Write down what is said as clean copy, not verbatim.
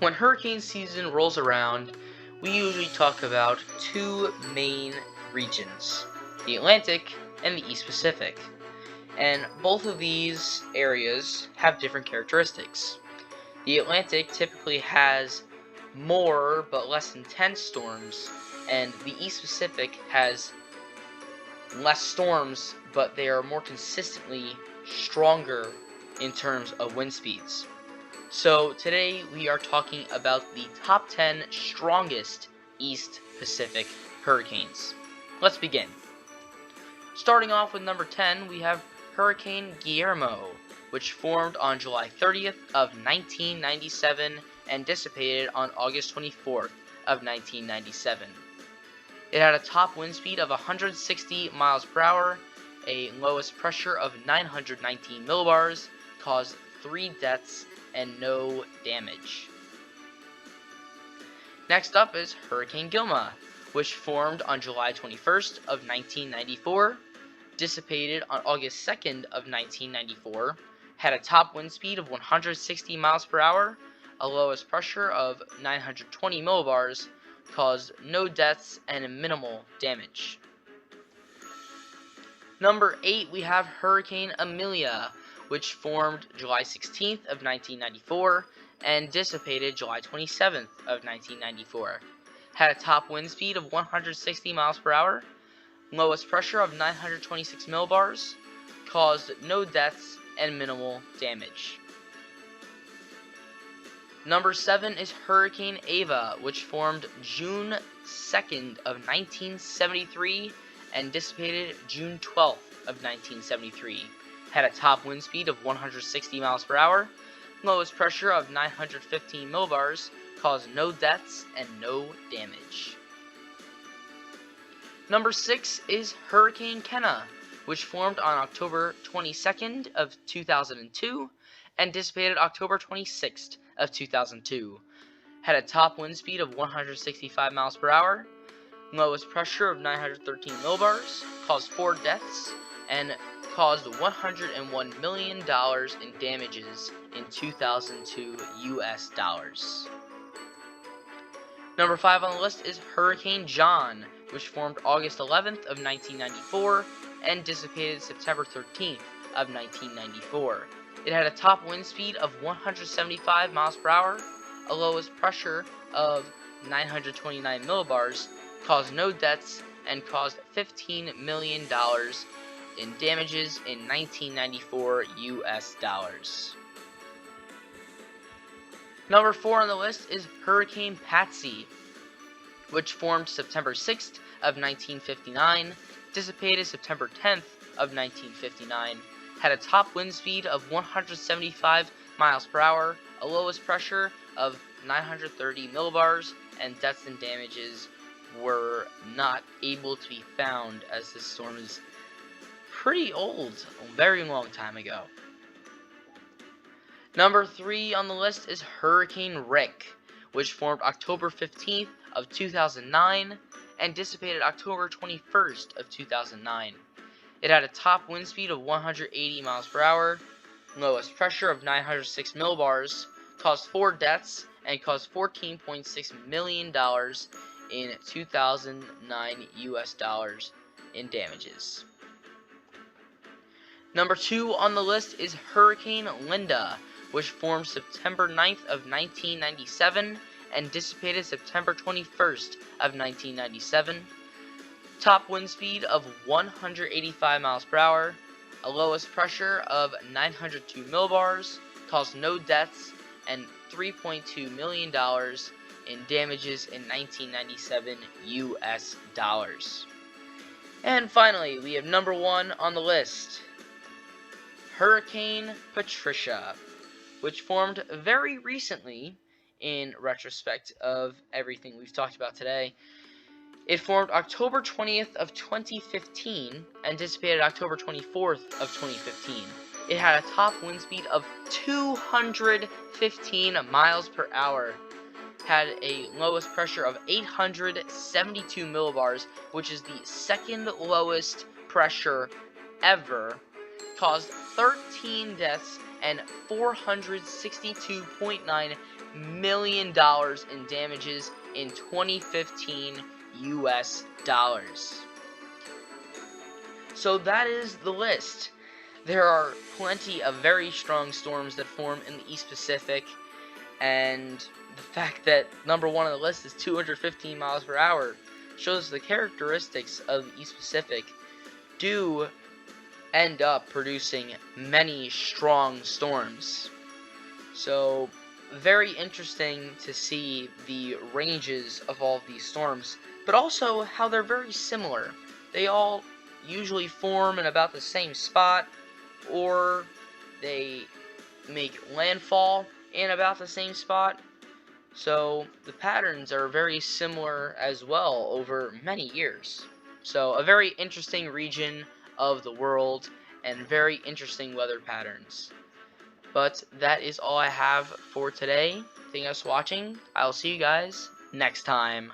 When hurricane season rolls around, we usually talk about two main regions, the Atlantic and the East Pacific. And both of these areas have different characteristics. The Atlantic typically has more but less intense storms, and the East Pacific has less storms, but they are more consistently stronger in terms of wind speeds. So today we are talking about the top 10 strongest East Pacific hurricanes. Let's begin. Starting off with number 10, we have Hurricane Guillermo, which formed on July 30th of 1997 and dissipated on August 24th of 1997. It had a top wind speed of 160 miles per hour, a lowest pressure of 919 millibars, caused 3 deaths and no damage. Next up is Hurricane Gilma, which formed on July 21st of 1994, dissipated on August 2nd of 1994, had a top wind speed of 160 miles per hour, a lowest pressure of 920 millibars, caused no deaths and minimal damage. Number 8, we have Hurricane Emilia, which formed July 16th of 1994 and dissipated July 27th of 1994. Had a top wind speed of 160 miles per hour, lowest pressure of 926 millibars, caused no deaths and minimal damage. Number 7 is Hurricane Ava, which formed June 2nd of 1973 and dissipated June 12th of 1973. Had a top wind speed of 160 miles per hour, lowest pressure of 915 millibars, caused no deaths and no damage. Number 6 is Hurricane Kenna, which formed on October 22nd of 2002 and dissipated October 26th of 2002. Had a top wind speed of 165 miles per hour, lowest pressure of 913 millibars, caused 4 deaths, and caused $101 million in damages in 2002 US dollars. Number 5 on the list is Hurricane John, which formed August 11th of 1994 and dissipated September 13th of 1994. It had a top wind speed of 175 miles per hour, a lowest pressure of 929 millibars, caused no deaths, and caused $15 million in damages in 1994 US dollars. Number 4 on the list is Hurricane Patsy, which formed September 6th of 1959, dissipated September 10th of 1959, had a top wind speed of 175 miles per hour, a lowest pressure of 930 millibars, and deaths and damages were not able to be found as this storm is pretty old, a very long time ago. Number 3 on the list is Hurricane Rick, which formed October 15th of 2009 and dissipated October 21st of 2009. It had a top wind speed of 180 miles per hour, lowest pressure of 906 millibars, caused 4 deaths, and caused $14.6 million in 2009 US dollars in damages. Number 2 on the list is Hurricane Linda, which formed September 9th of 1997 and dissipated September 21st of 1997. Top wind speed of 185 miles per hour, a lowest pressure of 902 millibars, caused no deaths, and $3.2 million in damages in 1997 US dollars. And finally, we have number 1 on the list, Hurricane Patricia, which formed very recently in retrospect of everything we've talked about today. It formed October 20th of 2015 and dissipated October 24th of 2015. It had a top wind speed of 215 miles per hour, had a lowest pressure of 872 millibars, which is the second lowest pressure ever, caused 13 deaths and $462.9 million in damages in 2015 US dollars. So that is the list. There are plenty of very strong storms that form in the East Pacific, and the fact that number one on the list is 215 miles per hour shows the characteristics of the East Pacific do end up producing many strong storms. So very interesting to see the ranges of all of these storms, but also how they're very similar. They all usually form in about the same spot, or they make landfall in about the same spot. So the patterns are very similar as well over many years. So a very interesting region of the world and very interesting weather patterns. But that is all I have for today. Thank you guys for watching. I'll see you guys next time.